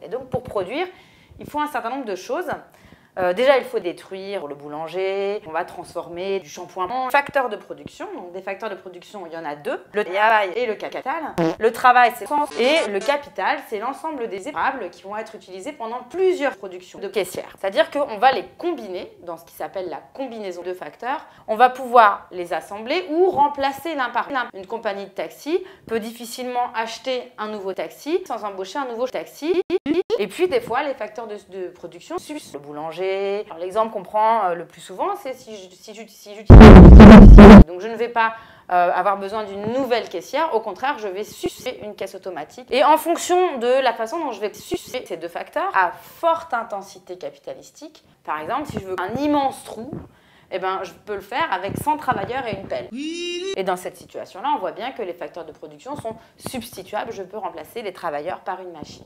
Et donc pour produire, il faut un certain nombre de choses. Déjà, il faut détruire le boulanger, on va transformer du shampoing en facteurs de production. Donc des facteurs de production, il y en a deux, le travail et le capital. Le travail, c'est l'essence, et le capital, c'est l'ensemble des étables qui vont être utilisées pendant plusieurs productions de caissières. C'est-à-dire qu'on va les combiner dans ce qui s'appelle la combinaison de facteurs. On va pouvoir les assembler ou remplacer l'un par l'un. Une compagnie de taxi peut difficilement acheter un nouveau taxi sans embaucher un nouveau taxi. Et puis des fois, les facteurs de production sucent le boulanger. L'exemple qu'on prend le plus souvent, c'est si j'utilise donc je ne vais pas avoir besoin d'une nouvelle caissière, au contraire, je vais sucer une caisse automatique. Et en fonction de la façon dont je vais sucer ces deux facteurs, à forte intensité capitalistique, par exemple, si je veux un immense trou, eh ben, je peux le faire avec 100 travailleurs et une pelle. Et dans cette situation-là, on voit bien que les facteurs de production sont substituables. Je peux remplacer les travailleurs par une machine.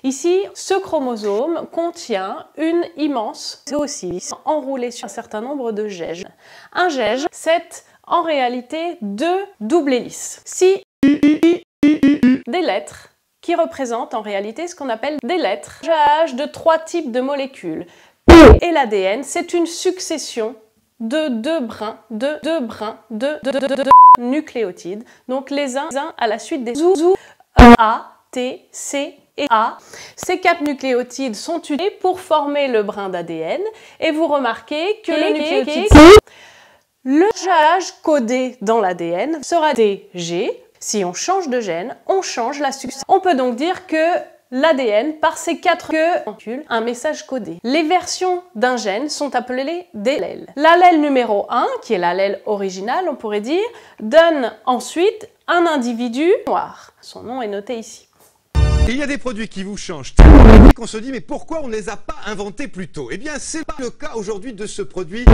Ici, ce chromosome contient une immense zoocyste enroulée sur un certain nombre de gèges. Un gège, c'est en réalité deux doubles hélices. Si des lettres qui représentent en réalité ce qu'on appelle des lettres de trois types de molécules. P et l'ADN, c'est une succession de deux brins de nucléotides, donc les uns à la suite des A, T, C et A. Ces quatre nucléotides sont utilisés pour former le brin d'ADN et vous remarquez que le nucléotide le gène codé dans l'ADN sera TG. Si on change de gène, on change la succession. On peut donc dire que l'ADN, par ces quatre molécules, un message codé. Les versions d'un gène sont appelées des allèles. L'allèle numéro 1, qui est l'allèle original, on pourrait dire, donne ensuite un individu noir. Son nom est noté ici. Il y a des produits qui vous changent tellement qu'on se dit mais pourquoi on ne les a pas inventés plus tôt? Eh bien c'est pas le cas aujourd'hui de ce produit